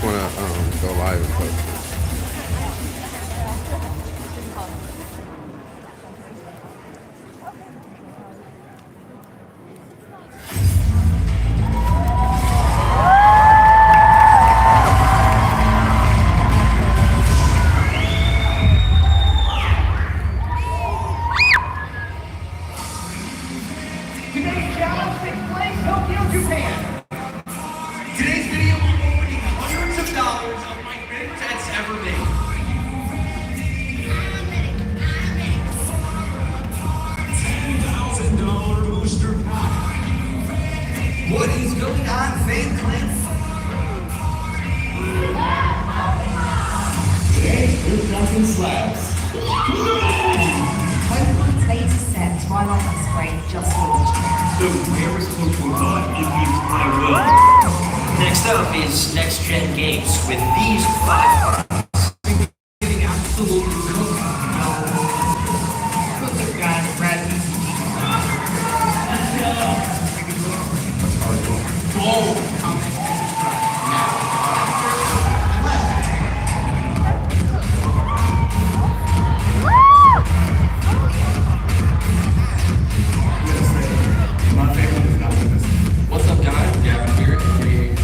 just want to go live and post it. Today's challenge takes place Tokyo, Japan. Today's video will be winning hundreds of dollars of my favorite bets ever made. $10,000 booster pack. What is going on, Fake Clint? Today's Blue Duncan Slabs. 1.8 cents while on the screen just launched. The rarest Pokemon in the entire world. Next up is Next Gen Games with these 5 cards. Getting absolutely zero. What's up, guys? Brad. Oh, What's up, guys? Yeah, I'm here at 38.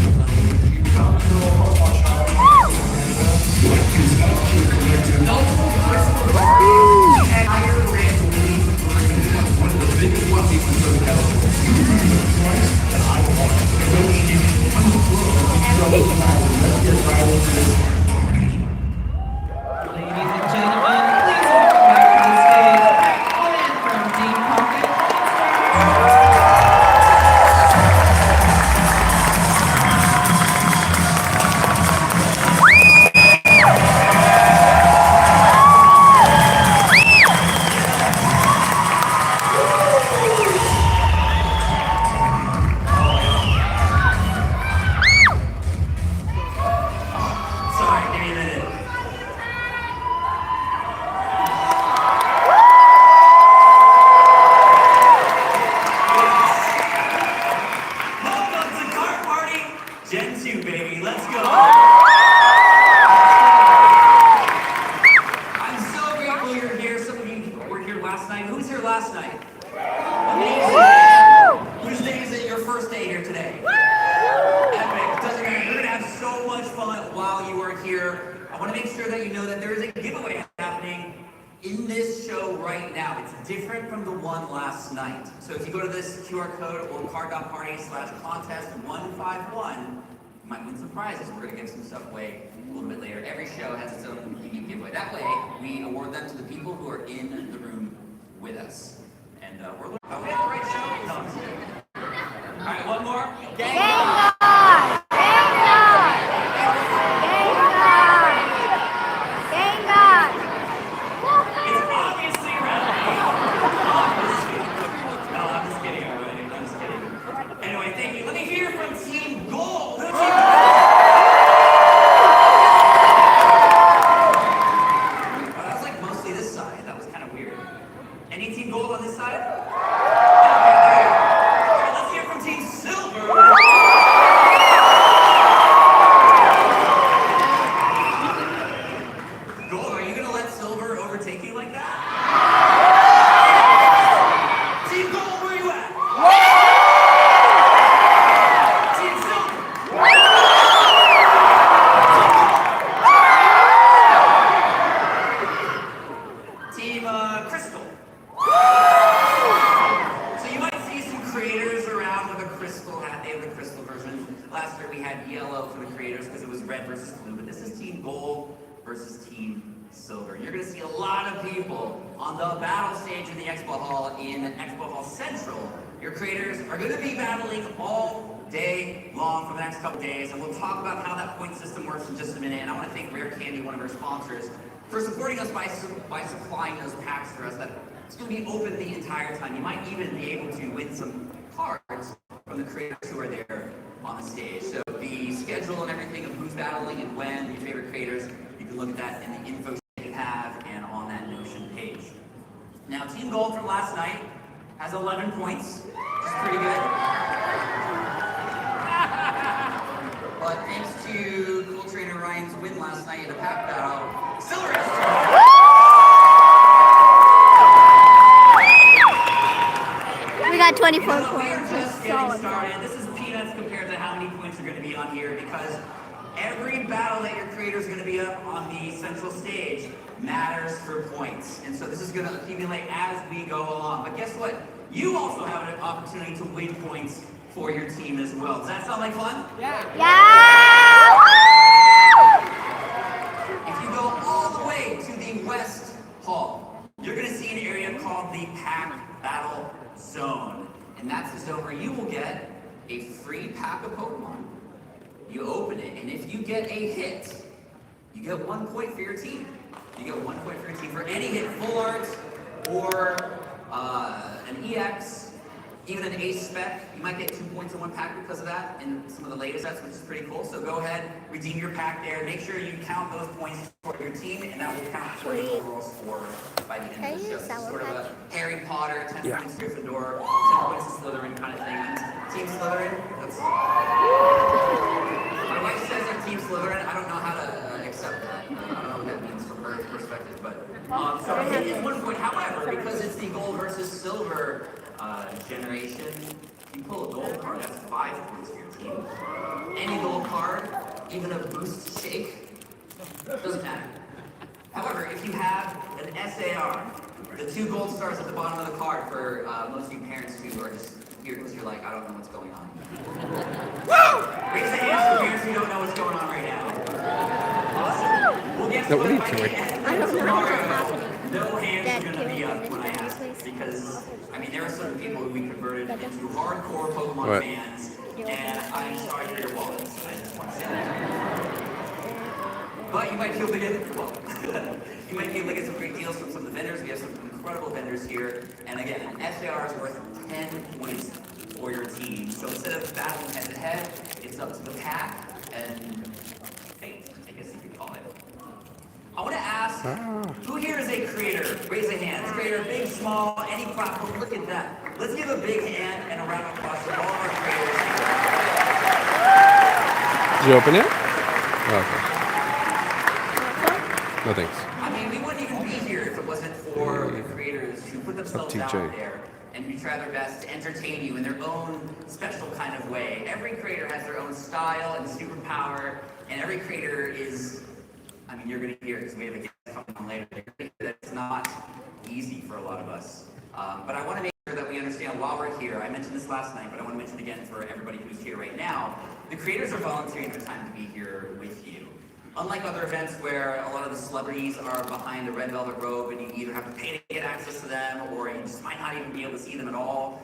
One of the biggest One Piece in Southern Ladies and gentlemen, please welcome back to the stage, Owen from Deep Pocket. Sorry, give me a minute. Welcome to Card Party Gen 2, baby. Let's go. I'm so grateful you're here. Some of you were here last night. Who was here last night? Amazing. Whose day is it? Your first day here today? Epic. Doesn't matter. You're gonna have so much fun while you are here. I want to make sure that you know that there is a giveaway happening in this show right now. It's different from the one last night. So if you go to this QR code or card.party/contest151, you might win some prizes. We're gonna give some stuff away a little bit later. Every show has its own unique giveaway. That way, we award them to the people who are in the room with us. And we're looking. Are we at the right show? No. All right, one more. It's obviously ready. Obviously. No, I'm just kidding, everybody. I'm just kidding. Anyway, thank you. Let me hear from Team Gold. Oh, that was like mostly this side. That was kind of weird. Any Team Gold on this side? Okay, there you go. All right, let's hear from Team Silver. Gold, are you gonna let Silver overtake you like that? Team Gold, where you at? Team Silver. Team Crystal. So you might see some creators around with a crystal hat. They have the crystal version. Last year we had yellow for the creators because it was red versus blue, but this is Team Gold versus Team Silver. You're going to see a lot of people on the battle stage in the Expo Hall in Expo Hall Central. Your creators are going to be battling all day long for the next couple days, and we'll talk about how that point system works in just a minute. And I want to thank Rare Candy, one of our sponsors, for supporting us by supplying those packs for us. That it's going to be open the entire time. You might even be able to win some cards from the creators who are there on the stage. So the schedule and everything of who's battling and when, your favorite creators, you can look at that in the info that you have and on that Notion page. Now, Team Gold from last night has 11 points, which is pretty good. But thanks to Cool Lions win last night in a pack battle. Silver is We got 24 we are points. just getting started. This is peanuts compared to how many points are going to be on here because every battle that your creator is going to be up on the central stage matters for points. And so this is going to accumulate as we go along. But guess what? You also have an opportunity to win points for your team as well. Does that sound like fun? Yeah! If you go all the way to the West Hall, you're going to see an area called the Pack Battle Zone. And that's the zone where you will get a free pack of Pokemon. You open it, and if you get a hit, you get 1 point for your team. You get 1 point for your team for any hit, full art, or an EX, even an Ace Spec. You might get 2 points in one pack because of that in some of the latest sets, which is pretty cool. So go ahead, redeem your pack there. Make sure you count those points for your team, and that will count for your overall score by the end of the show. It's sort of a Harry Potter, 10 points Gryffindor, 10 points to Slytherin kind of thing. Team Slytherin, that's... My wife says I'm Team Slytherin. I don't know how to accept that. I don't know what that means from her perspective, but so it is 1 point. However, because it's the gold versus silver generation, you pull a gold card, that's 5 points for your team. Any gold card, even a boost shake, doesn't matter. However, if you have an SAR, the 2 gold stars at the bottom of the card for most of you parents who are just here because you're like, I don't know what's going on. Raise the hands for parents who don't know what's going on right now. Awesome. We'll get to it by the end. I don't know what's happening. No hands are going to be up when I ask because, I mean, there are certain people who we converted into hardcore Pokemon fans, and I'm sorry for your wallets. I just want to say that. But you might be able to get, well, you might be able to get some great deals from some of the vendors. We have some incredible vendors here. And again, an SAR is worth 10 points for your team. So instead of battling head to head, it's up to the pack and fate, I guess you could call it. I want to ask, who here is a creator? Raise a hand. Creator, big, small, any platform. Look at that. Let's give a big hand and a round of applause to all of our creators here. Did you open it? Oh, okay. No thanks. I mean, we wouldn't even be here if it wasn't for the creators who put themselves out there and who try their best to entertain you in their own special kind of way. Every creator has their own style and superpower, and every creator is, I mean, you're going to hear, because we have a guest coming on later, that it's not easy for a lot of us. But I want to make sure that we understand while we're here, I mentioned this last night, but I want to mention it again for everybody who's here right now, the creators are volunteering their time to be here with you. Unlike other events where a lot of the celebrities are behind a red velvet robe and you either have to pay to get access to them or you just might not even be able to see them at all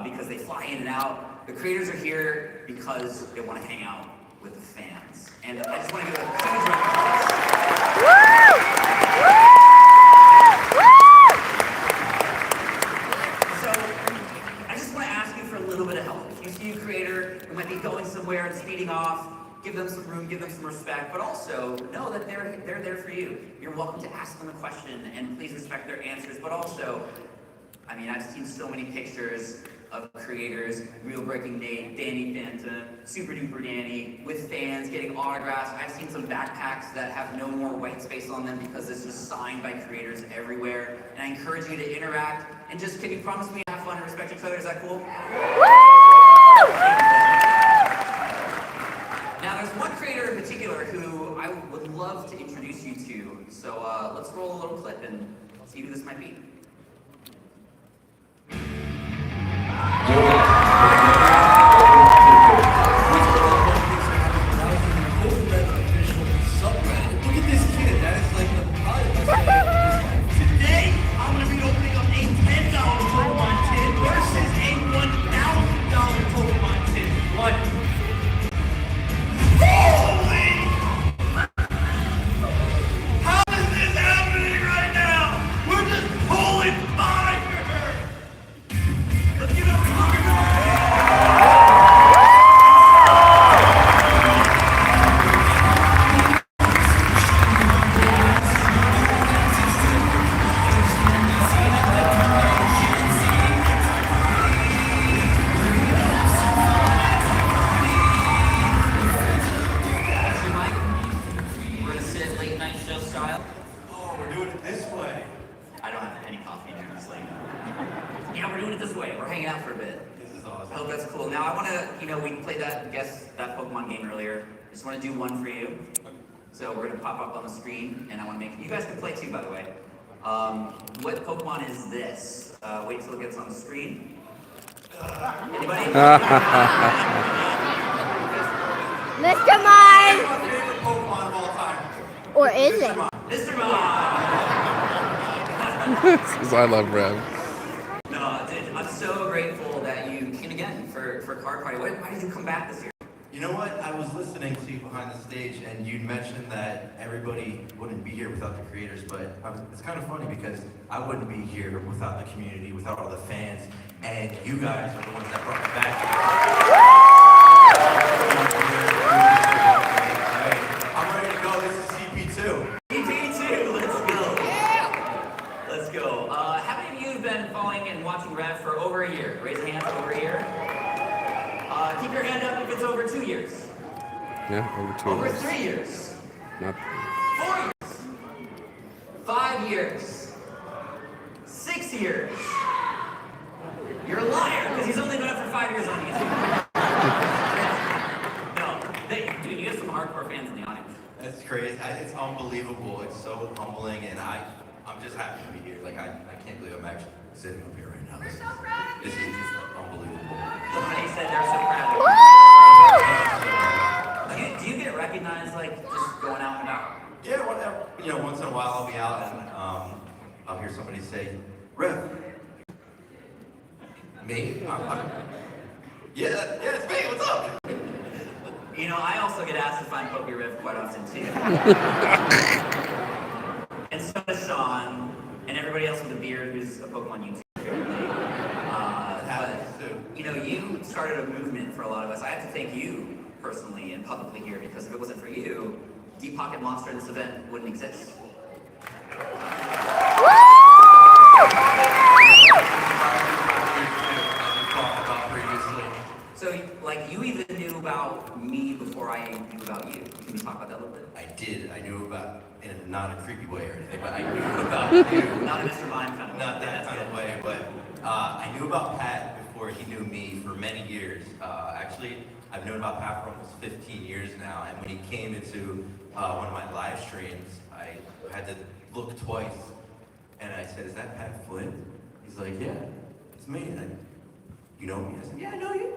because they fly in and out, the creators are here because they want to hang out with the fans. And I just want to give a huge round of applause. So, I just want to ask you for a little bit of help. If you see a creator who might be going somewhere and speeding off, give them some room, give them some respect, but also know that they're there for you. You're welcome to ask them a question and please respect their answers, but also, I mean, I've seen so many pictures of creators, Real Breaking Danny Phantom, Super Duper Danny, with fans getting autographs. I've seen some backpacks that have no more white space on them because it's just signed by creators everywhere. And I encourage you to interact and just, can you promise me to have fun and respect each other? Is that cool? Now, there's one creator in particular who I would love to introduce you to. So let's roll a little clip and see who this might be. Look at this kid. That is like the Today, I'm going to be opening up a $10 Pokemon tin versus a $1,000 Pokemon tin. What? Holy! How is this happening right now? We're just pulling game earlier. I just want to do one for you. So we're going to pop up on the screen, and I want to make... You guys can play too, by the way. What Pokemon is this? Wait till it gets on the screen. Anybody? Mr. Mime! My favorite Pokemon of all time. Or is it? Mr. Mime! Because I love Rev. No, dude, I'm so grateful that you came again for Card Party. Why did you come back this year? You know what? I was listening to you behind the stage, and you'd mentioned that everybody wouldn't be here without the creators, but it's kind of funny because I wouldn't be here without the community, without all the fans, and you guys are the ones that brought me back here. I'm ready to go. This is CP2. CP2, let's go. Let's go. How many of you have been following and watching Rev for over a year? Raise your hands, over a year. Keep your hand up if it's over 2 years. Yeah, over 2 Over years. 3 years. Not 4 years. 5 years. 6 years. You're a liar, because he's only been up for 5 years on YouTube. No, dude, you have some hardcore fans in the audience. That's crazy. It's unbelievable. It's so humbling, and I'm just happy to be here. Like, I can't believe I'm actually sitting up here right now. This is just unbelievable. Somebody said they're so proud. Do you get recognized, like, just going out and about? Yeah, whatever. You know, once in a while I'll be out and I'll hear somebody say, Rev. Me? Yeah, it's me. What's up? You know, I also get asked if I'm Poke Rev quite often, too. And so does Sean, and everybody else with a beard who's a Pokemon YouTuber. You know, you started a movement for a lot of us. I have to thank you personally and publicly here, because if it wasn't for you, Deep Pocket Monster in this event wouldn't exist. So, like, you even knew about me before I knew about you. Can you talk about that a little bit? I did. I knew about, in not a creepy way or anything, but I knew about you. Not a Mr. Mime kind of way. Not that kind of way, but I knew about Pat before he knew me for many years. Actually, I've known about Pat for almost 15 years now, and when he came into one of my live streams, I had to look twice, and I said, "Is that Pat Flynn?" He's like, "Yeah, it's me." And you know me? I said, "Yeah, I know you.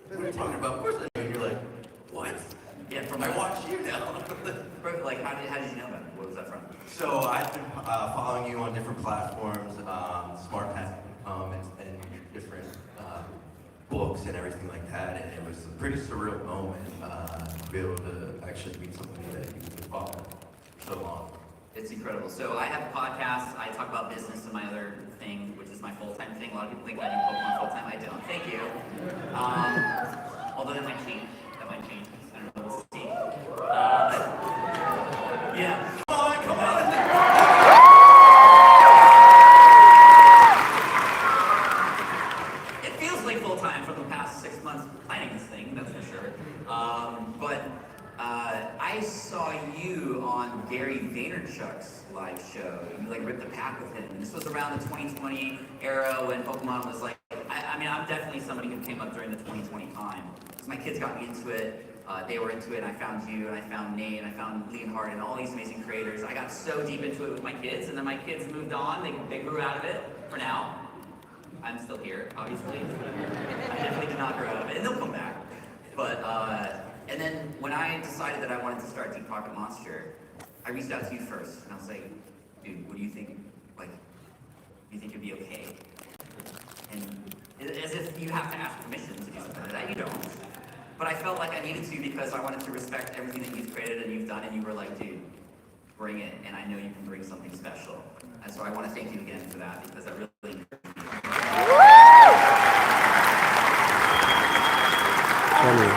What are you talking about? Of course I know you." And you're like, "What?" Yeah, from I watch you now. like, how did you know about me? What was that from? So I've been following you on different platforms, Smart Pack, and different books and everything like that, and it was a pretty surreal moment to be able to actually meet somebody that you've been following for so long. It's incredible. So I have a podcast. I talk about business and my other thing, which is my full-time thing. A lot of people think I do Pokemon full-time. I don't. Thank you. Although that might change. I don't know. We'll see. Yeah. Come on. It feels like full-time for the past 6 months planning this thing, that's for sure. But I saw you on Gary Vaynerchuk's live show. You like ripped the pack with him. And this was around the 2020 era when Pokemon was like, I mean, I'm definitely somebody who came up during the 2020 time. Because my kids got me into it. They were into it, and I found you, and I found Nate, and I found Leonhard, and all these amazing creators. I got so deep into it with my kids, and then my kids moved on. They grew out of it for now. I'm still here, obviously. I definitely did not grow out of it, and they'll come back. But, and then when I decided that I wanted to start Deep Pocket Monster, I reached out to you first, and I was like, dude, what do you think? Like, do you think it'd be okay? And as if you have to ask permission to do something like that, you don't. But I felt like I needed to because I wanted to respect everything that you've created and you've done, and you were like, dude, bring it, and I know you can bring something special. And so I want to thank you again for that, because I really What color?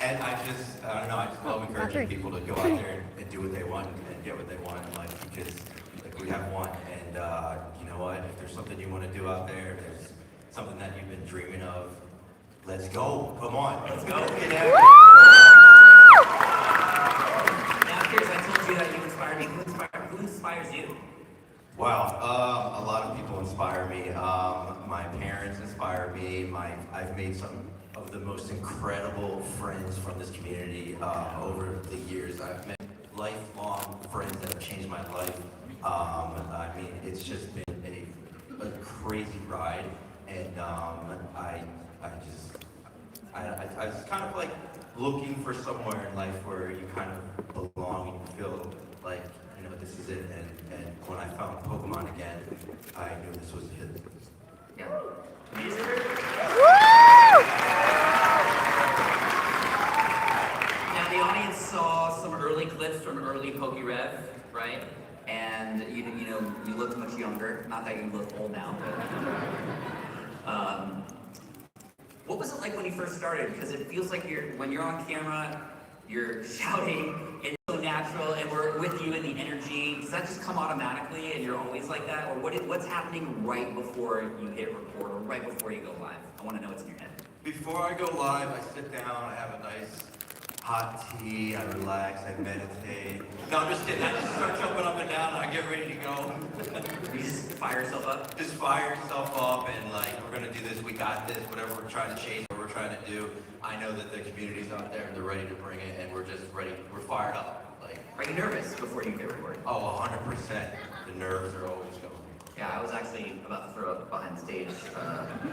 And I don't know, I just love encouraging people to go out there and do what they want and get what they want in life, because like, we have one, and you know what, if there's something you want to do out there, if there's something that you've been dreaming of, let's go, come on, let's go. Get out. Now, Pierce, I told you that you inspired me. Who inspires you? Wow, a lot of people inspire me. My parents inspire me. I've made some of the most incredible incredible friends from this community over the years. I've met lifelong friends that have changed my life. I mean, it's just been a crazy ride, and I was kind of like looking for somewhere in life where you kind of belong and you feel like, you know, this is it. And when I found Pokemon again, I knew this was it. Yeah. Now the audience saw some early clips from early PokeRev, right? And you know, you looked much younger. Not that you look old now, but what was it like when you first started? Because it feels like when you're on camera, you're shouting, and it's so natural, and we're with you in the energy. Does that just come automatically, and you're always like that? Or what's happening right before you hit record, or right before you go live? I want to know what's in your head. Before I go live, I sit down, I have a nice hot tea, I relax, I meditate. No, I'm just kidding. I just start jumping up and down, and I get ready to go. You just fire yourself up? Just fire yourself up, and like, we're gonna do this, we got this, whatever we're trying to chase, what we're trying to do. I know that the community's out there, and they're ready to bring it, and we're just ready, we're fired up. Like, are you nervous before you get recorded? Oh, 100%. The nerves are always going. Yeah, I was actually about to throw up behind the stage.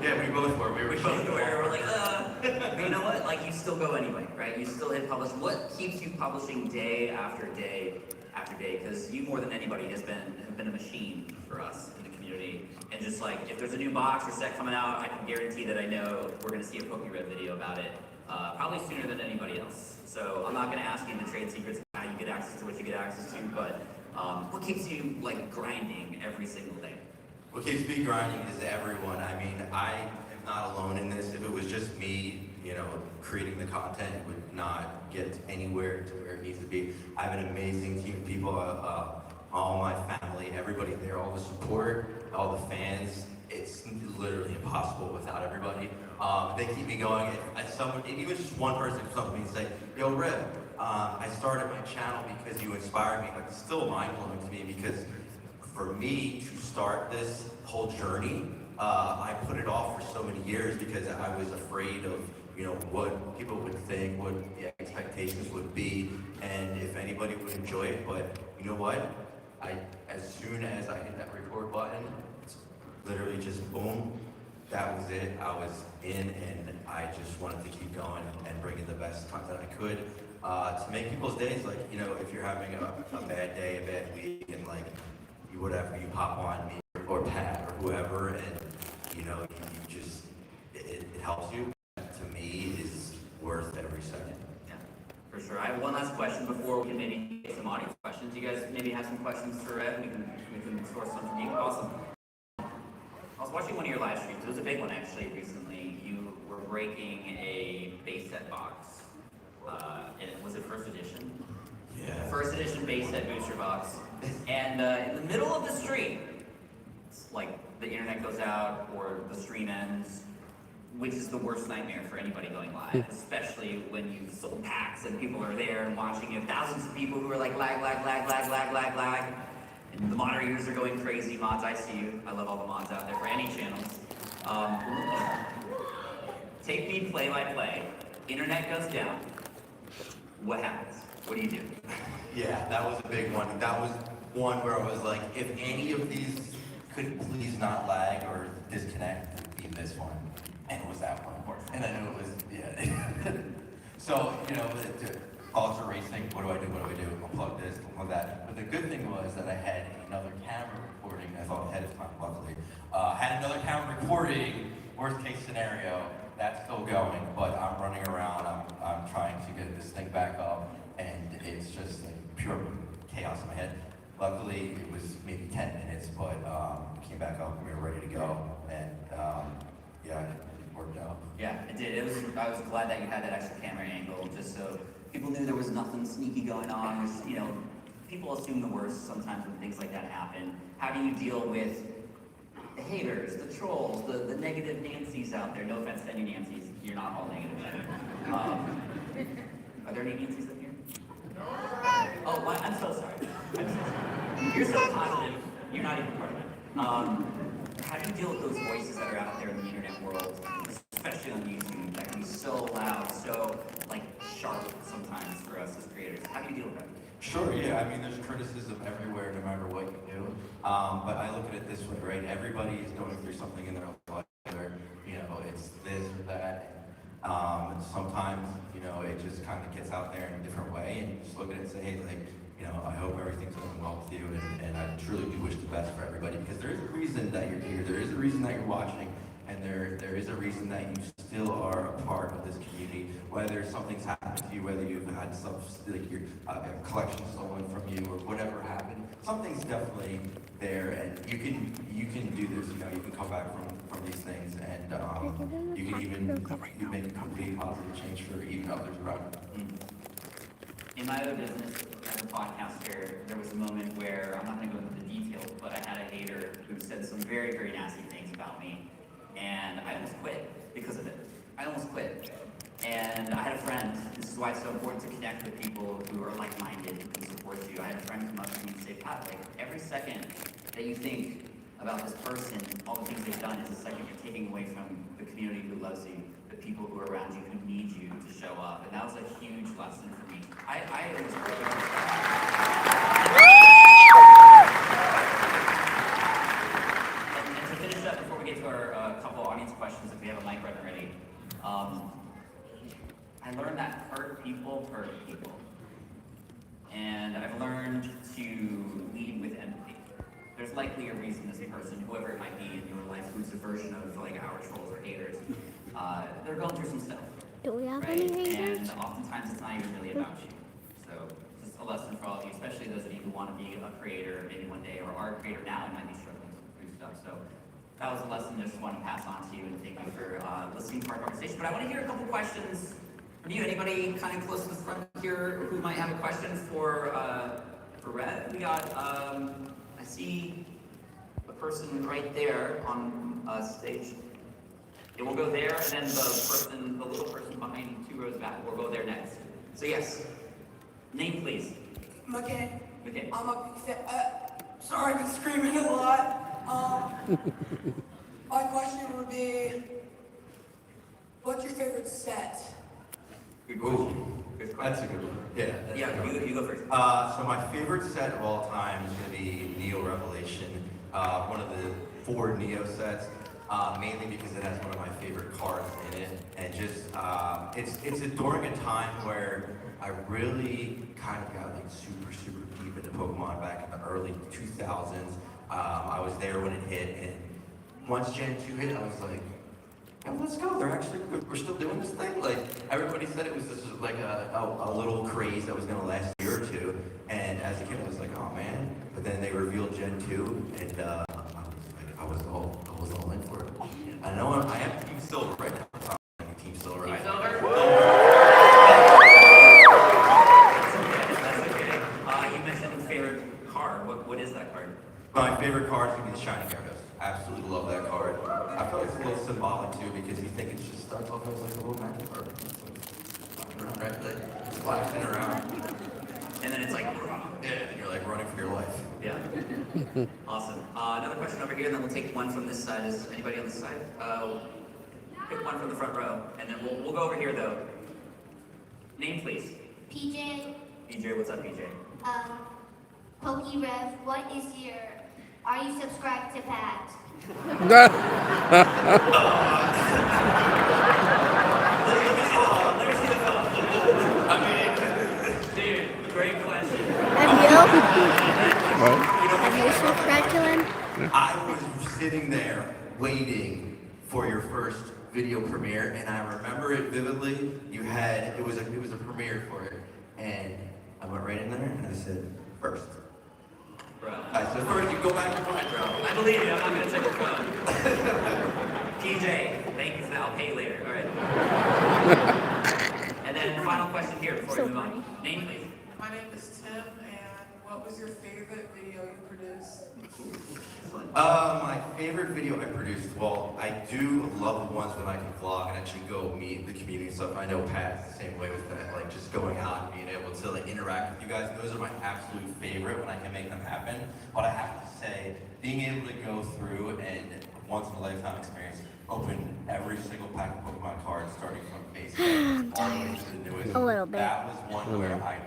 Yeah, we both were. We both were. We're like, But you know what? Like, you still go anyway, right? You still hit publish. What keeps you publishing day after day after day? Because you, more than anybody, have been a machine for us in the community. And just like, if there's a new box or set coming out, I can guarantee that I know we're going to see a PokeRev video about it, probably sooner than anybody else. So I'm not going to ask you the trade secrets of how you get access to what you get access to, but what keeps you like grinding every single day? What keeps me grinding is everyone. I mean, I am not alone in this. If it was just me, you know, creating the content, it would not get anywhere to where it needs to be. I have an amazing team of people, all my family, everybody there, all the support, all the fans. It's literally impossible without everybody. They keep me going. Even just one person comes up to me and say, "Yo, Rev, I started my channel because you inspired me." Like, it's still mind-blowing to me because for me to start this whole journey, I put it off for so many years because I was afraid of, you know, what people would think, what the expectations would be, and if anybody would enjoy it. But you know what? As soon as I hit that record button, it's literally just boom, that was it. I was in, and I just wanted to keep going and bringing the best content I could to make people's days. Like, you know, if you're having a bad day, a bad week, and like, whatever, you pop on me or Pat or whoever, and you know, you just, it helps you. To me, is worth every second. Yeah, for sure. I have one last question before we can maybe get some audience questions. You guys maybe have some questions for Rev? We can source some from you. Awesome. I was watching one of your live streams. It was a big one actually recently. You were breaking a base set box. And was it first edition? Yeah. First edition base set booster box. And in the middle of the stream, it's like the internet goes out or the stream ends, which is the worst nightmare for anybody going live, especially when you've sold packs and people are there and watching you. Thousands of people who are like lag. And the moderators are going crazy. Mods, I see you. I love all the mods out there for any channels. Take me play by play. Internet goes down. What happens? What do you do? Yeah, that was a big one. That was one where I was like, if any of these could please not lag or disconnect, it would be this one. And it was that one. And I knew it was, yeah. So, you know, thoughts are racing. What do I do? Unplug this, unplug that. But the good thing was that I had another camera recording. I thought ahead of time, luckily. Had another camera recording, worst case scenario. That's still going, but I'm running around. I'm trying to get this thing back up. And it's just like pure chaos in my head. Luckily, it was maybe 10 minutes, but came back up and we were ready to go. And yeah, it worked out. Yeah, it did. I was glad that you had that extra camera angle, just so people knew there was nothing sneaky going on. Which, you know, people assume the worst sometimes when things like that happen. How do you deal with the haters, the trolls, the negative Nancys out there? No offense to any Nancys, you're not all negative. Are there any Nancys up here? Oh, what? I'm so sorry. You're so positive. You're not even part of it. How do you deal with those voices that are out there in the internet world, especially on YouTube, that can be so loud, so do you deal with that? Sure, yeah. I mean, there's criticism everywhere, no matter what you do. But I look at it this way, right? Everybody is going through something in their life, whether, it's this or that. Sometimes, it just kind of gets out there in a different way, and you just look at it and say, hey, I hope everything's going well with you, and I truly do wish the best for everybody, because there is a reason that you're here, there is a reason that you're watching, and there is a reason that you still are a part of this community, whether something's happened to you, whether you've had stuff, like your collection stolen from you, or whatever happened, something's definitely there, and you can do this, you can come back from these things, and you can even make a complete positive change for even others around you. In my other business, as a podcaster, there was a moment where, I'm not going to go into the details, but I had a hater who said some very, very nasty things about me, and I almost quit because of it. I almost quit. And I had a friend, this is why it's so important to connect with people who are like-minded, who can support you. I had a friend come up to me and say, Pat, every second that you think about this person, all the things they've done, is a second you're taking away from the community who loves you, the people who are around you who need you to show up. And that was a huge lesson for me. I almost quit. And to finish up, before we get to our couple audience questions, if we have a mic running ready, I learned that hurt people hurt people. And I've learned to lead with empathy. There's likely a reason this person, whoever it might be in your life, who's a version of our trolls or haters, they're going through some stuff. Do we have Right? any haters? And oftentimes it's not even really about you. So just a lesson for all of you, especially those of you who want to be a creator maybe one day, or are a creator now and might be struggling through stuff. So that was a lesson I just want to pass on to you, and thank you for listening to our conversation. But I want to hear a couple questions from you. Anybody kind of close to the front here who might have a question for Red? We got, I see a person right there on stage. It will go there, and then the little person behind 2 rows back will go there next. So yes, name please. McKay. Okay. I'm a big fan. Sorry, I've been screaming a lot. My question would be, what's your favorite set? Good question. Good question. That's a good one. Yeah. Yeah, you go first. So my favorite set of all time is going to be Neo Revelation, one of the 4 Neo sets, mainly because it has one of my favorite cards in it, and just it's during a time where I really kind of got super deep into Pokemon back in the early 2000s. I was there when it hit, and once Gen 2 hit, I was like, yeah, let's go. We're still doing this thing. Everybody said it was just like a little craze that was going to last a year or two. And as a kid, I was like, oh man. But then they revealed Gen 2, and I was all in for it. I know I am Team Silver right now. I'm Team Silver. Team Silver? That's okay. You mentioned favorite card. What is that card? My favorite card is going to be the Shiny Gyarados. Absolutely love that card. I feel like it's a little symbolic too, because you think it just starts off as like a little magic card. Right? Flashing around. And then it's like, yeah, and you're like running for your life. yeah. Awesome. Another question over here, and then we'll take one from this side. Is anybody on this side? Pick one from the front row, and then we'll go over here though. Name please. PJ, PJ, what's up, PJ? PokeRev, are you subscribed to Pat? Dude, great question. Have you subscribed to him? I was sitting there waiting for your first video premiere, and I remember it vividly. It was a premiere for it, and I went right in there and I said, first. Bro. I said, first, you go back to mine, bro. I believe you. I'm not going to take your phone. PJ, thank you for that. I'll pay you later. All right. And then final question here before we move on. Name, please. My name is Tim, and what was your favorite video you produced? My favorite video I produced, well, I do love the ones when I can vlog and actually go meet the community and stuff. I know Pat's the same way with that, just going out and being able to interact with you guys. Those are my absolute favorite when I can make them happen. But I have to say, being able to go through and once in a lifetime experience, opened every single pack of Pokemon cards, starting from base I'm all the way to the newest. A little bit. That was one where I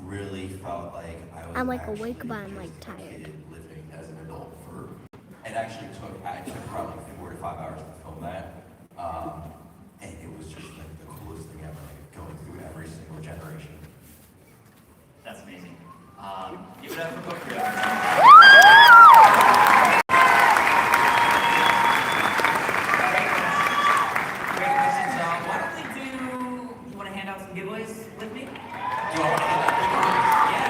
really felt like I was I'm like actually awake, but I'm like just a tired. kid living as an adult for. It actually took probably 4 to 5 hours to film that, and it was just like the coolest thing ever, like going through every single generation. That's amazing. Give it up for Pokemon. Great questions. Why don't we do? You want to hand out some giveaways with me? Do I want to get that Yeah.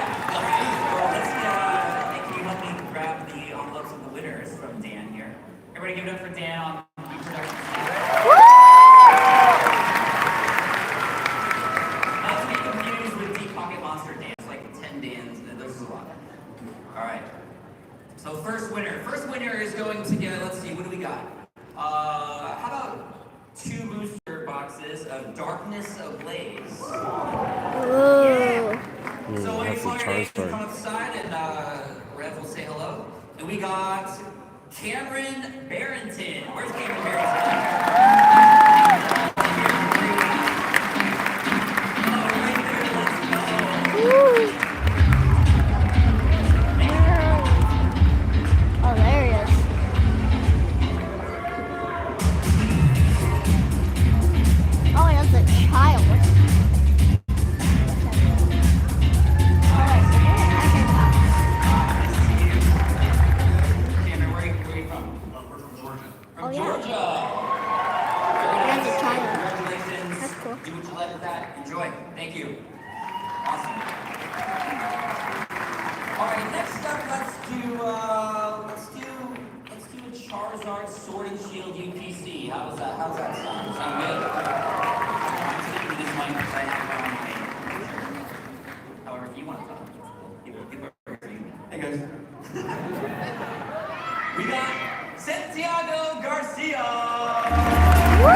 Let's see. Can you help me grab the envelopes of the winners from Dan here? Everybody, give it up for Dan on the production. Not to be confused with Deep Pocket Monster Dan. It's like 10 Dans. There's a lot. All right. So first winner. First winner is going to get. Let's see. What do we got? How about 2 booster boxes of Darkness Ablaze? Ooh. So when you that's a call your name, Charizard. come outside and Rev will say hello. And we got Cameron Barrington. Where's Cameron Barrington? Oh, right there. Let's go. Ooh. Oh, there he is. Oh, he has a child. Cameron, where are you from? We're from Georgia. From Oh, yeah. Georgia. He has a child. Congratulations. That's cool. Do what you like with that. Enjoy. Thank you. Awesome. All right, next up, let's do a Charizard Sword and Shield UPC. How's that sound? Sound good? I'm sticking with this mic because I have it on my However, if you want to talk, people are here. Hey guys. We got Santiago Garcia. Woo!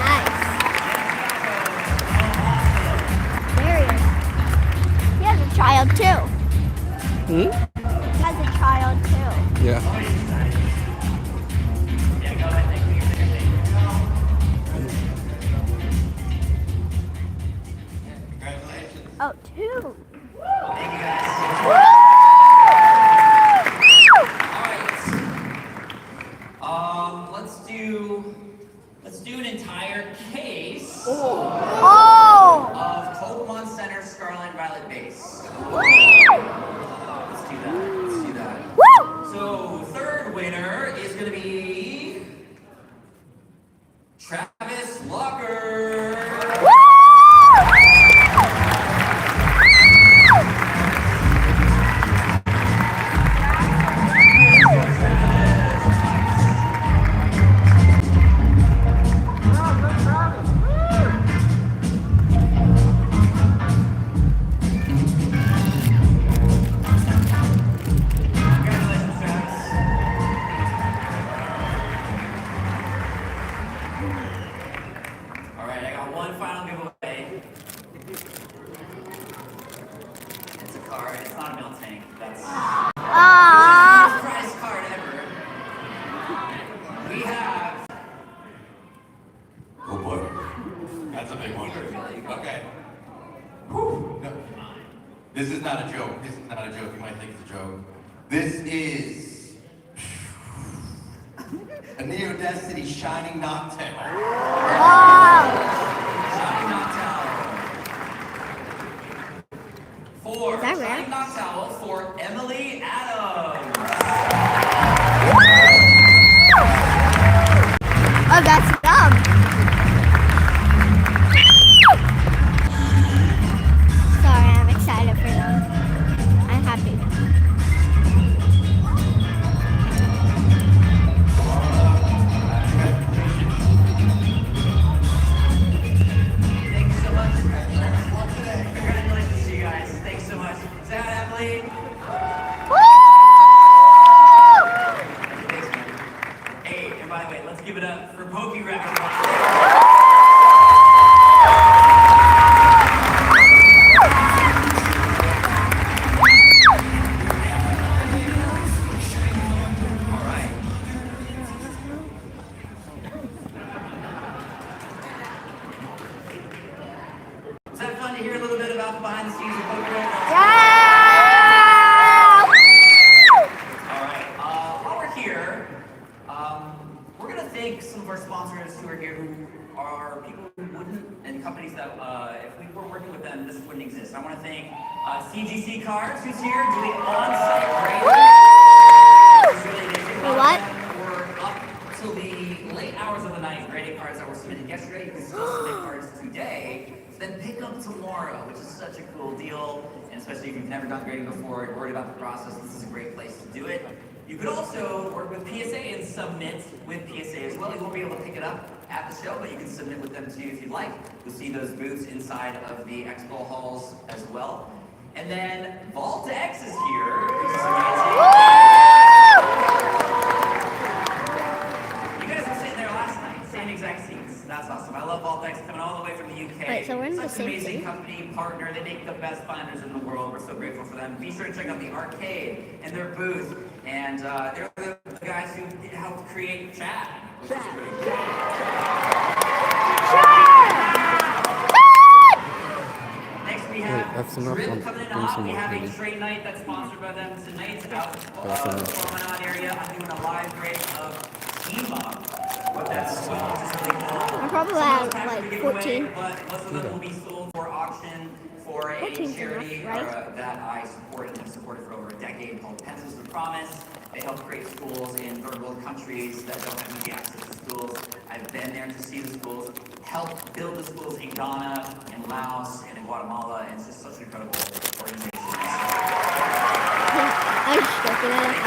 Nice. There he is. He has a child too. He has a child too. Yeah. Yeah, go ahead. Thank you. Congratulations. Oh, 2. Thank you guys. All right. Let's do an entire case Oh! of Pokemon Center Scarlet Violet base. Let's do that. Woo! So third winner is gonna be Travis Locker. Woo! Congratulations, Travis. All right, I got one final giveaway. It's a card. It's not a milk tank. That's Ah! the prize card ever. We have. Oh boy. That's a big one. Okay. Whew. No. This is not a joke. This is not a joke. You might think it's a joke. This is a Neo Destiny Shining Noctowl. Wow! Shining Noctowl. For Is that rare? Shining Noctowl for Emily Adams. Oh, that's dumb. Sorry, I'm excited for them. I'm happy. companies that, if we were working with them, this wouldn't exist. I want to thank CGC Cards, who's here doing on-site grading. What? We're up till the late hours of the night grading cards that were submitted yesterday. You can still submit cards today, then pick up tomorrow, which is such a cool deal. And especially if you've never done grading before, you're worried about the process, this is a great place to do it. You could also work with PSA and submit with PSA as well. You won't be able to pick it up at the show, but you can submit with them too if you'd like. You'll see those booths inside of the expo halls as well. And then Voltex is here, which is amazing. You guys were sitting there last night, same exact seats. That's awesome. I love Voltex, coming all the way from the UK. Wait, so we're in the Such an same amazing thing? company, partner. They make the best binders in the world. We're so grateful for them. Be sure to check out the arcade and their booth. And they're the guys who helped create Chad. Which is pretty cool. Next we have that's enough. Drip I'm coming in doing hot. some We more have a candy. train night that's sponsored by them tonight out That's in the enough. promenade area. I'm doing a live grade of Team Up. What that's as well, which is really cool. I'm probably Some of those at, packs like, will be given away, 14. but most of them will be sold for auction for a 14 's charity enough, right? that I support and have supported for over a decade called Pencils of Promise. They help create schools in third world countries that don't have easy access to schools. I've been there to see the schools, helped build the schools in Ghana, in Laos, and in Guatemala, and it's just such an incredible organization. I'm just looking at it.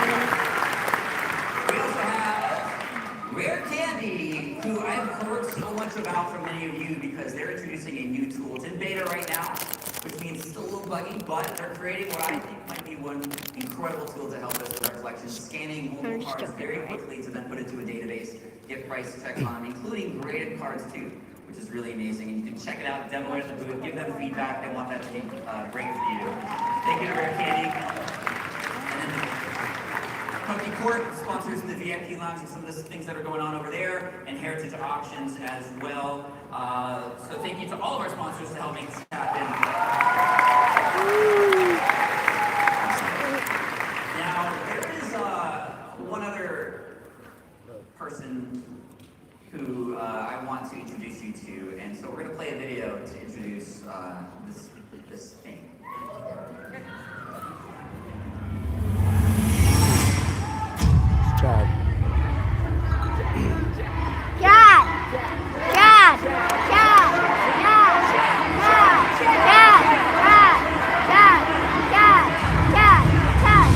We also have Rare Candy, who I've heard so much about from many of you because they're introducing a new tool. It's in beta right now, which means it's still a little buggy, but they're creating what I think might be one incredible tool to help us with our collection, scanning multiple cards very quickly to then put into a database, get price checks on them, including graded cards too, which is really amazing. And you can check it out, demo it at the booth, give them feedback. They want that to be great for you. Thank you to Rare Candy. Company Court sponsors the VIP Lounge and some of the things that are going on over there, and Heritage Auctions as well. So thank you to all of our sponsors to help make this happen. Now, there is one other person who I want to introduce you to, and so we're going to play a video to introduce this thing. Chad. Chad! Chad! Chad! Chad! Chad! Chad! Chad! Chad! Chad! Chad!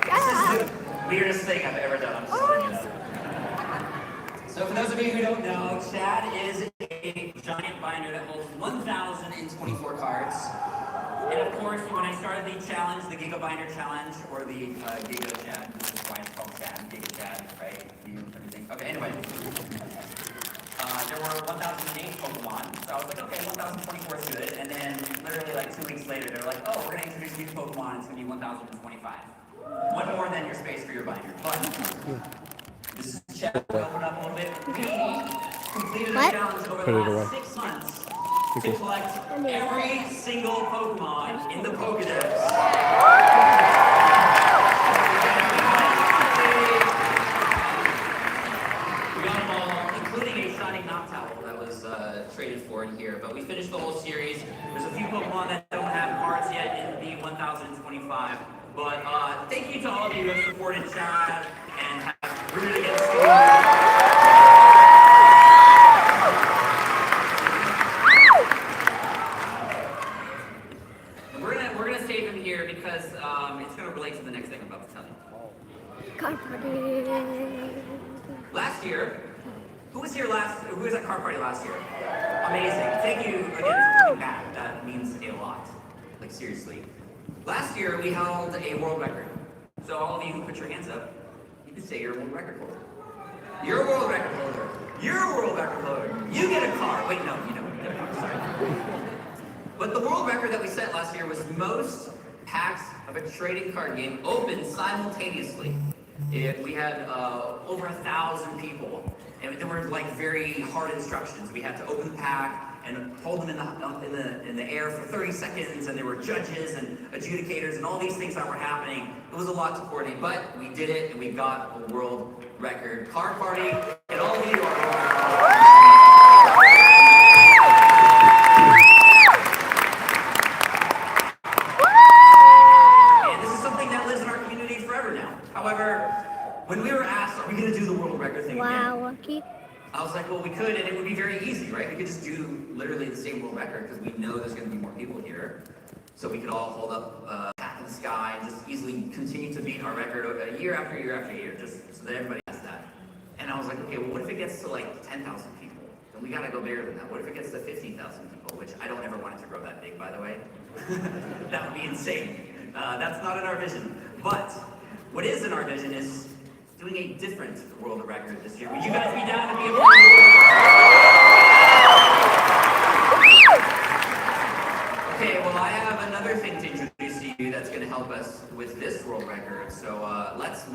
This is the weirdest thing I've ever done. I'm just letting you know. So for those of you who don't know, Chad is a giant binder that holds 1,024 cards. And of course, when I started the challenge, the Giga Binder Challenge, or the Giga Chad, this is why it's called Chad, Giga Chad, right? Everything. Okay, anyway. There were 1,008 Pokemon, so I was like, okay, 1,024 is good. And then literally like 2 weeks later, they were like, oh, we're going to introduce new Pokemon, it's going to be 1,025. One more than your space for your binder. But this is Chad, we'll open up a little bit. We completed a What? challenge over Put the it away. last 6 months to collect every single Pokemon in the Pokedex. We got them all, including a shiny Noctowl that was traded for in here. But we finished the whole series. There's a few Pokemon that don't have cards yet in the 1,025. But thank you to all of you who have supported Chad and have rooted against school. We're gonna save him here because it's gonna relate to the next thing I'm about to tell you. Card party. Last year, who was here last? Who was at Card Party last year? Amazing. Thank you again for coming back. That means a lot. Like seriously. Last year we held a world record. So all of you who put your hands up, you can say you're a world record holder. You're a world record holder. You're a world record holder. You get a card. Wait, no, you don't get a card. Sorry. But the world record that we set last year was most packs of a trading card game opened simultaneously. We had over 1,000 people, and there were like very hard instructions. We had to open the pack and hold them in the air for 30 seconds, and there were judges and adjudicators and all these things that were happening. It was a lot to coordinate, but we did it, and we got a world record card party, and all of you are and this is something that lives in our community forever now. However, when we were asked, are we going to do the world record thing again? Lucky. I was like, well, we could, and it would be very easy, right? We could just do literally the same world record because we know there's going to be more people here. So we could all hold up a hat in the sky and just easily continue to beat our record year after year after year, just so that everybody has that. And I was like, okay, well, what if it gets to like 10,000 people? Then we got to go bigger than that. What if it gets to 15,000 people? Which I don't ever want it to grow that big, by the way. That would be insane. That's not in our vision. But what is in our vision is doing a different world record this year. Would you guys be down to be a part of it? Okay, well, I have another thing to introduce to you that's going to help us with this world record. So let's.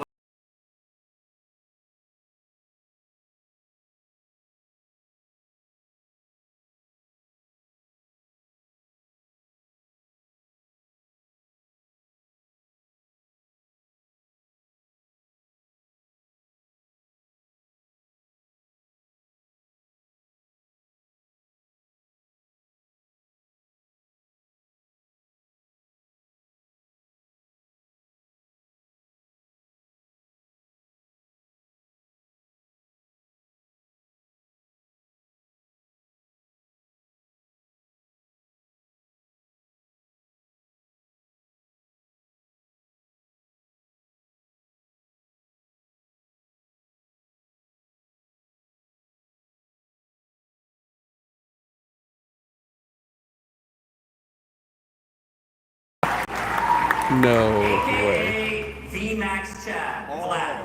No way. AKA VMAX Chad, Vlad.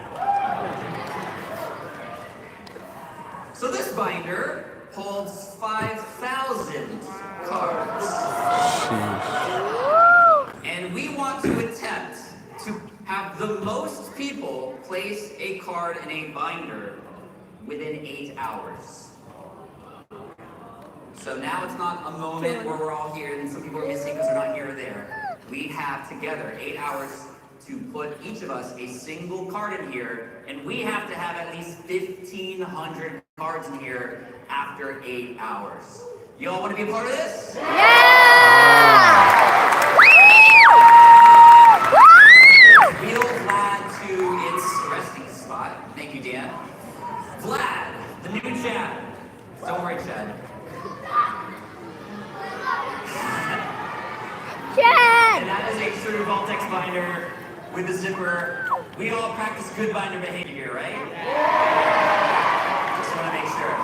So this binder holds 5,000 cards. And we want to attempt to have the most people place a card in a binder within 8 hours. So now it's not a moment where we're all here and some people are missing because they're not here or there. We have together 8 hours to put each of us a single card in here, and we have to have at least 1,500 cards in here after 8 hours. Y'all want to be a part of this? Wheel Vlad to its resting spot. Thank you, Dan. Vlad, the new Chad. Don't worry, Chad. And that is a true Vault-X binder with a zipper. We all practice good binder behavior here, right? Just want to make sure.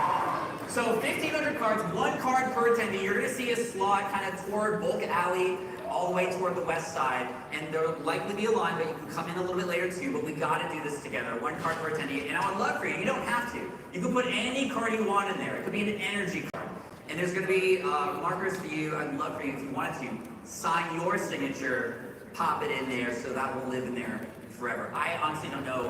So 1,500 cards, one card per attendee. You're going to see a slot kind of toward Bulk Alley, all the way toward the west side. And there'll likely be a line, but you can come in a little bit later too. But we got to do this together, one card per attendee. And I would love for you, you don't have to. You can put any card you want in there. It could be an energy card. And there's going to be markers for you. I'd love for you, if you wanted to, sign your signature, pop it in there, so that will live in there forever. I honestly don't know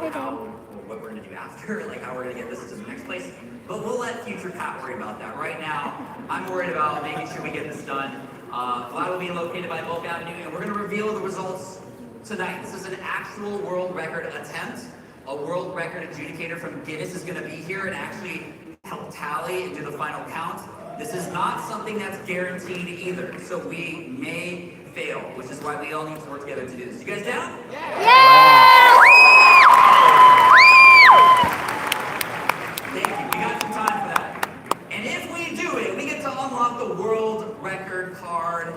what we're going to do after, like how we're going to get this to the next place. But we'll let future Pat worry about that. Right now, I'm worried about making sure we get this done. Vlad will be located by Bulk Avenue, and we're going to reveal the results tonight. This is an actual world record attempt. A world record adjudicator from Guinness is going to be here and actually help tally and do the final count. This is not something that's guaranteed either, so we may fail, which is why we all need to work together to do this. You guys down? Yeah! Thank you. We got some time for that. And if we do it, we get to unlock the world record card.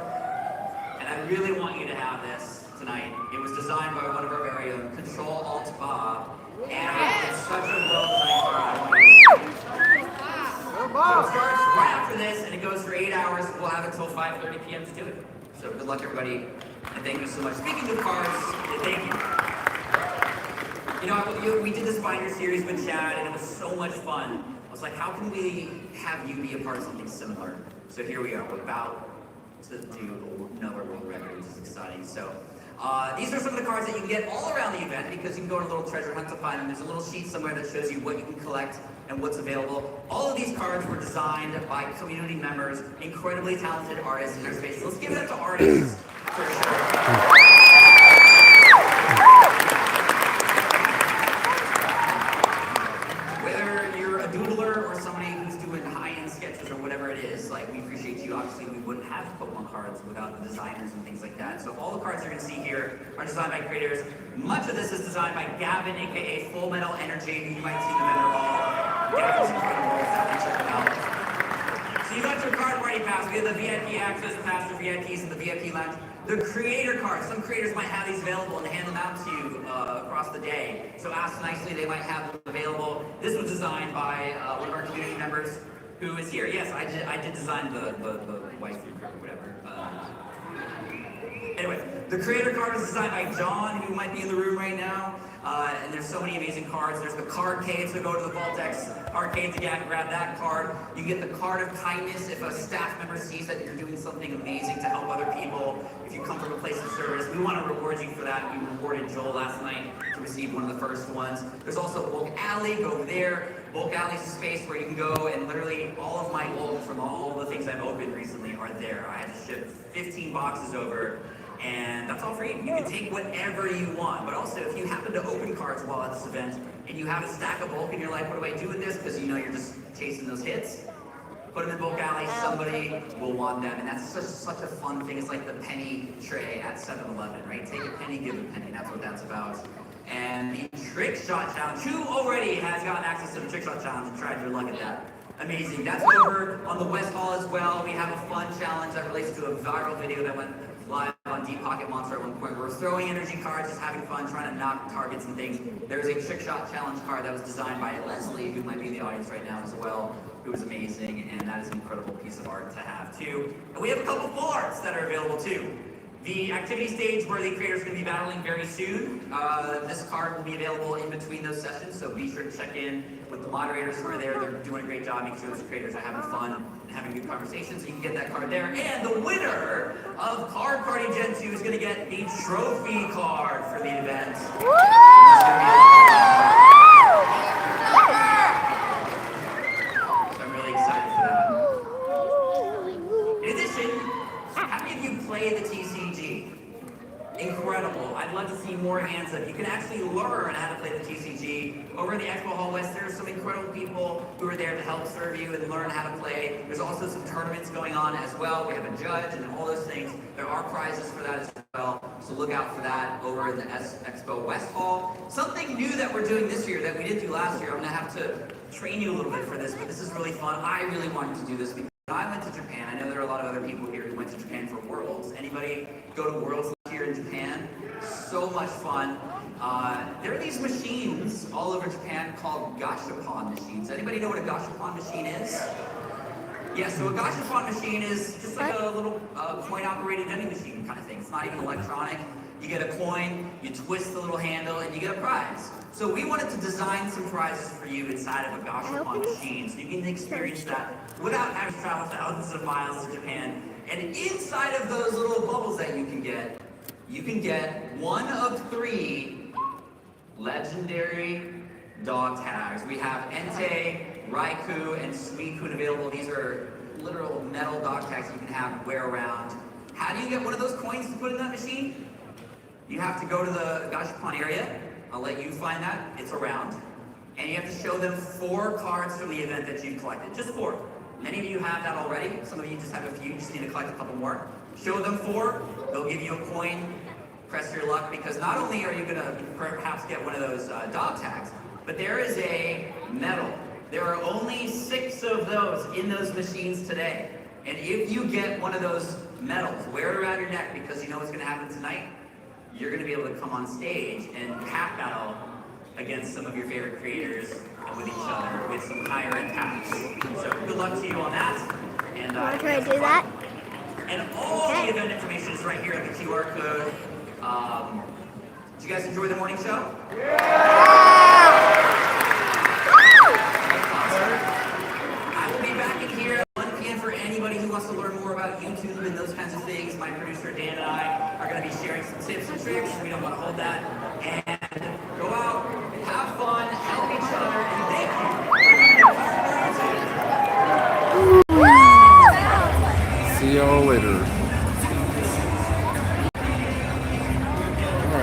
And I really want you to have this tonight. It was designed by one of our very own, Control Alt Bob. And it's such a well-designed card. So it starts right after this, and it goes for 8 hours. We'll have until 5:30 p.m. to do it. So good luck, everybody, and thank you so much. Speaking of cards, thank you. You know, we did this binder series with Chad, and it was so much fun. I was like, how can we have you be a part of something similar? So here we are. We're about to do another world record, which is exciting. So these are some of the cards that you can get all around the event because you can go on a little treasure hunt to find them. There's a little sheet somewhere that shows you what you can collect and what's available. All of these cards were designed by community members, incredibly talented artists in their space. Let's give it up to artists for sure. Whether you're a doodler or somebody who's doing high-end sketches or whatever it is, like we appreciate you. Obviously, we wouldn't have Pokemon cards without the designers and things like that. So all the cards you're going to see here are designed by creators. Much of this is designed by Gavin, aka Full Metal Energy. You might see them in the hall. Gavin's incredible. Definitely check them out. So you got your card party pass. We have the VIP access pass for VIPs in the VIP lounge. The creator cards. Some creators might have these available and hand them out to you across the day. So ask nicely, they might have them available. This was designed by one of our community members who is here. Yes, I did design the white group or whatever. Anyway, the creator card is designed by John, who might be in the room right now. And there's so many amazing cards. There's the cardcade, so go to the Vault-X arcade to grab that card. You get the card of kindness if a staff member sees that you're doing something amazing to help other people. If you come from a place of service, we want to reward you for that. We rewarded Joel last night to receive one of the first ones. There's also Bulk Alley, go over there. Bulk Alley is a space where you can go and literally all of my bulk from all the things I've opened recently are there. I had to ship 15 boxes over. And that's all free. You can take whatever you want. But also, if you happen to open cards while at this event, and you have a stack of bulk, and you're like, what do I do with this? Because you know you're just chasing those hits. Put them in Bulk Alley, somebody will want them. And that's such a fun thing. It's like the penny tray at 7-Eleven, right? Take a penny, give a penny. That's what that's about. And the Trick Shot Challenge. Who already has gotten access to the Trick Shot Challenge and tried your luck at that? Amazing. That's over on the West Hall as well. We have a fun challenge that relates to a viral video that went live on Deep Pocket Monster at one point. We're throwing energy cards, just having fun, trying to knock targets and things. There's a Trick Shot Challenge card that was designed by Leslie, who might be in the audience right now as well, who was amazing, and that is an incredible piece of art to have too. And we have a couple full arts that are available too. The activity stage where the creators are going to be battling very soon. This card will be available in between those sessions, so be sure to check in with the moderators who are there. They're doing a great job making sure those creators are having fun and having good conversations, so you can get that card there. And the winner of Card Party Gen 2 is going to get the trophy card for the event. I'm really excited for that. In addition, how many of you play the TCG? Incredible. I'd love to see more hands up. You can actually learn how to play the TCG. Over in the Expo Hall West, there are some incredible people who are there to help serve you and learn how to play. There's also some tournaments going on as well. We have a judge and all those things. There are prizes for that as well. So look out for that over in the Expo West Hall. Something new that we're doing this year that we didn't do last year. I'm going to have to train you a little bit for this, but this is really fun. I really wanted to do this because when I went to Japan, I know there are a lot of other people here who went to Japan for Worlds. Anybody go to Worlds here in Japan? So much fun. There are these machines all over Japan called gashapon machines. Anybody know what a gashapon machine is? Yeah, so a gashapon machine is just like a little coin-operated vending machine kind of thing. It's not even electronic. You get a coin, you twist the little handle, and you get a prize. So we wanted to design some prizes for you inside of a gashapon machine so you can experience that without having to travel thousands of miles to Japan. And inside of those little bubbles that you can get one of 3 legendary dog tags. We have Entei, Raikou, and Suicune available. These are literal metal dog tags you can wear around. How do you get one of those coins to put in that machine? You have to go to the gashapon area. I'll let you find that. It's around. And you have to show them 4 cards from the event that you've collected. Just 4. Many of you have that already. Some of you just have a few. You just need to collect a couple more. Show them 4. They'll give you a coin. Press your luck, because not only are you going to perhaps get one of those dog tags, but there is a medal. There are only 6 of those in those machines today. And if you get one of those medals, wear it around your neck, because you know what's going to happen tonight? You're going to be able to come on stage and pack battle against some of your favorite creators and with each other with some higher end packs. So good luck to you on that. And Want to do that? And all the event information is right here at the QR code. Did you guys enjoy the morning show? Yeah! I will be back in here at 1 p.m. for anybody who wants to learn more about YouTube and those kinds of gonna want to hold that.